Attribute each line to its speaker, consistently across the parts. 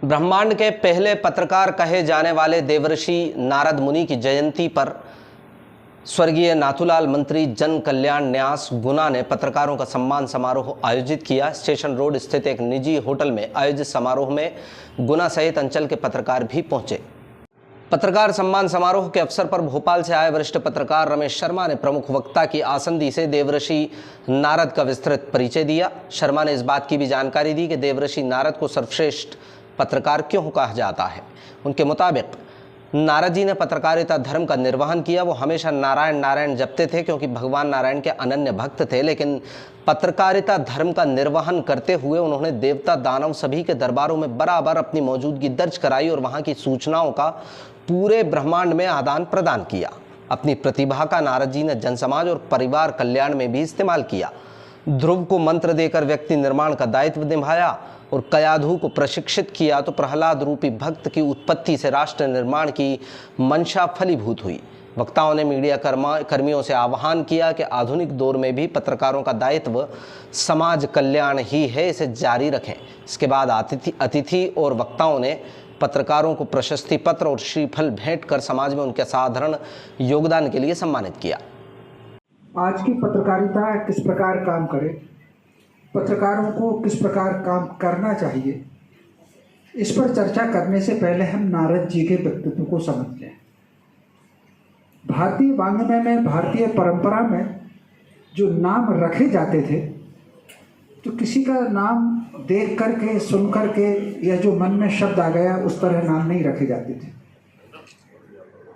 Speaker 1: ब्रह्मांड के पहले पत्रकार कहे जाने वाले देवर्षि नारद मुनि की जयंती पर स्वर्गीय नाथूलाल मंत्री जन कल्याण न्यास गुना ने पत्रकारों का सम्मान समारोह आयोजित किया। स्टेशन रोड स्थित एक निजी होटल में आयोजित समारोह में गुना सहित अंचल के पत्रकार भी पहुंचे। पत्रकार सम्मान समारोह के अवसर पर भोपाल से आए वरिष्ठ पत्रकार रमेश शर्मा ने प्रमुख वक्ता की आसंदी से देवर्षि नारद का विस्तृत परिचय दिया। शर्मा ने इस बात की भी जानकारी दी कि देवर्षि नारद को सर्वश्रेष्ठ पत्रकार क्यों कहा जाता है। उनके मुताबिक नारद जी ने पत्रकारिता धर्म का निर्वहन किया। वो हमेशा नारायण नारायण जपते थे क्योंकि भगवान नारायण के अनन्य भक्त थे, लेकिन पत्रकारिता धर्म का निर्वहन करते हुए उन्होंने देवता दानव सभी के दरबारों में बराबर अपनी मौजूदगी दर्ज कराई और वहां की सूचनाओं का पूरे ब्रह्मांड में आदान प्रदान किया। अपनी प्रतिभा का नारद जी ने जनसमाज और परिवार कल्याण में भी इस्तेमाल किया। ध्रुव को मंत्र देकर व्यक्ति निर्माण का दायित्व निभाया और कयाधु को प्रशिक्षित किया तो प्रहलाद रूपी भक्त की उत्पत्ति से राष्ट्र निर्माण की मंशा फलीभूत हुई। वक्ताओं ने मीडिया कर्मियों से आह्वान किया कि आधुनिक दौर में भी पत्रकारों का दायित्व समाज कल्याण ही है, इसे जारी रखें। इसके बाद अतिथि और वक्ताओं ने पत्रकारों को प्रशस्ति पत्र और श्रीफल भेंट कर समाज में उनके साधारण योगदान के लिए सम्मानित किया।
Speaker 2: आज की पत्रकारिता किस प्रकार काम करे, पत्रकारों को किस प्रकार काम करना चाहिए, इस पर चर्चा करने से पहले हम नारद जी के व्यक्तित्व को समझ लें। भारतीय वाङ्मय में, भारतीय परंपरा में जो नाम रखे जाते थे, तो किसी का नाम देख करके, सुन करके या जो मन में शब्द आ गया उस तरह नाम नहीं रखे जाते थे।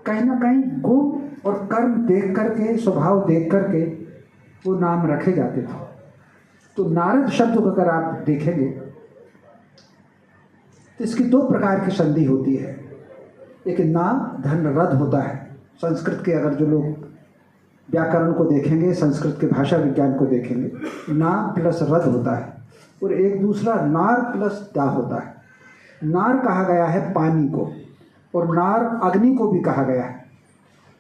Speaker 2: कहीं ना कहीं गुण और कर्म देख करके, स्वभाव देख करके वो नाम रखे जाते थे। तो नारद शब्द को अगर आप देखेंगे तो इसकी दो प्रकार की संधि होती है। एक ना धन रद होता है। संस्कृत के अगर जो लोग व्याकरण को देखेंगे, संस्कृत के भाषा विज्ञान को देखेंगे, ना प्लस रद होता है और एक दूसरा नार प्लस दा होता है। नार कहा गया है पानी को और नार अग्नि को भी कहा गया है।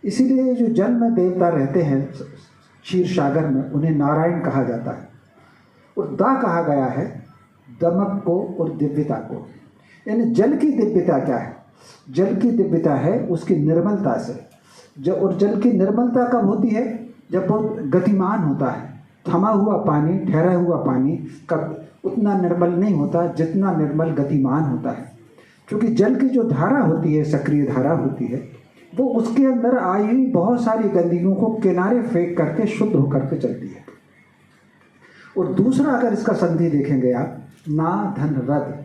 Speaker 2: इसीलिए जो जल में देवता रहते हैं क्षीर सागर में, उन्हें नारायण कहा जाता है। और दा कहा गया है दमक को और दिव्यता को। यानी जल की दिव्यता क्या है? जल की दिव्यता है उसकी निर्मलता से। और जल की निर्मलता कब होती है? जब बहुत गतिमान होता है। थमा हुआ पानी, ठहरा हुआ पानी कब उतना निर्मल नहीं होता जितना निर्मल गतिमान होता है। क्योंकि जल की जो धारा होती है, सक्रिय धारा होती है, वो उसके अंदर आई हुई बहुत सारी गंदगियों को किनारे फेंक करके शुद्ध होकर के चलती है। और दूसरा अगर इसका संधि देखेंगे आप, ना धन रद।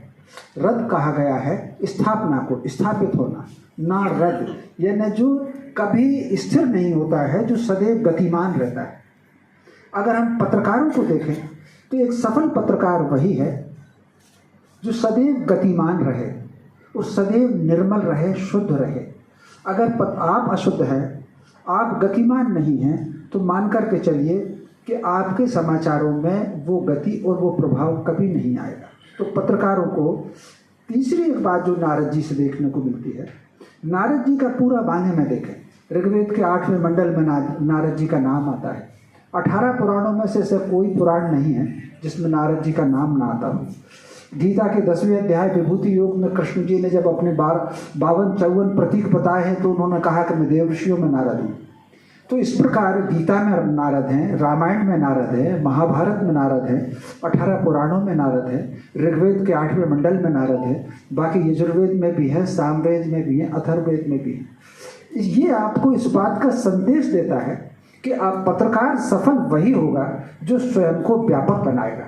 Speaker 2: रद कहा गया है स्थापना को, स्थापित होना। ना रद यानी जो कभी स्थिर नहीं होता है, जो सदैव गतिमान रहता है। अगर हम पत्रकारों को देखें तो एक सफल पत्रकार वही है जो सदैव गतिमान रहे और सदैव निर्मल रहे, शुद्ध रहे। अगर आप अशुद्ध हैं, आप गतिमान नहीं हैं, तो मान कर के चलिए कि आपके समाचारों में वो गति और वो प्रभाव कभी नहीं आएगा। तो पत्रकारों को तीसरी एक बात जो नारद जी से देखने को मिलती है, नारद जी का पूरा वाङ्मय में देखें। ऋग्वेद के 8वें मंडल में नारद जी का नाम आता है। 18 पुराणों में से कोई पुराण नहीं है जिसमें नारद जी का नाम ना आता हो। गीता के 10वें अध्याय विभूति योग में कृष्ण जी ने जब अपने 52-54 प्रतीक बताए हैं तो उन्होंने कहा कि मैं देवर्षियों में नारद हूँ। तो इस प्रकार गीता में नारद हैं, रामायण में नारद है, महाभारत में नारद है, 18 पुराणों में नारद है, ऋग्वेद के 8वें मंडल में नारद है, बाकी यजुर्वेद में भी है, सामवेद में भी है, अथर्ववेद में भी है। ये आपको इस बात का संदेश देता है कि आप पत्रकार सफल वही होगा जो स्वयं को व्यापक बनाएगा।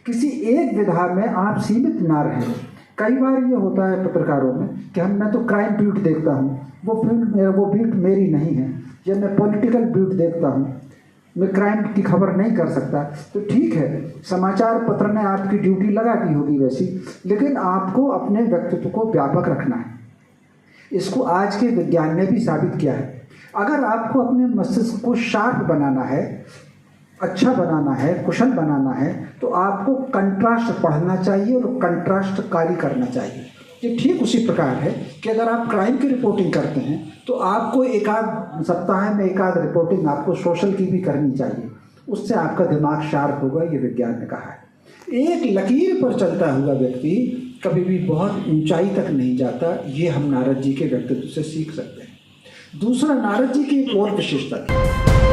Speaker 2: किसी एक विधा में आप सीमित ना रहें। कई बार ये होता है पत्रकारों में कि मैं तो क्राइम बीट देखता हूँ, वो बीट मेरी नहीं है, या मैं पॉलिटिकल बीट देखता हूँ, मैं क्राइम की खबर नहीं कर सकता। तो ठीक है, समाचार पत्र ने आपकी ड्यूटी लगा दी होगी वैसी, लेकिन आपको अपने व्यक्तित्व को व्यापक रखना है। इसको आज के विज्ञान ने भी साबित किया है। अगर आपको अपने मस्तिष्क को शार्प बनाना है, अच्छा बनाना है, कुशल बनाना है, तो आपको कंट्रास्ट पढ़ना चाहिए और कंट्रास्ट कार्य करना चाहिए। ये ठीक उसी प्रकार है कि अगर आप क्राइम की रिपोर्टिंग करते हैं तो आपको एक आध सप्ताह में एक आध रिपोर्टिंग आपको सोशल की भी करनी चाहिए। उससे आपका दिमाग शार्प होगा, ये विज्ञान ने कहा है। एक लकीर पर चलता हुआ व्यक्ति कभी भी बहुत ऊंचाई तक नहीं जाता, ये हम नारद जी के व्यक्तित्व से सीख सकते हैं। दूसरा, नारद जी की एक और विशेषता थी।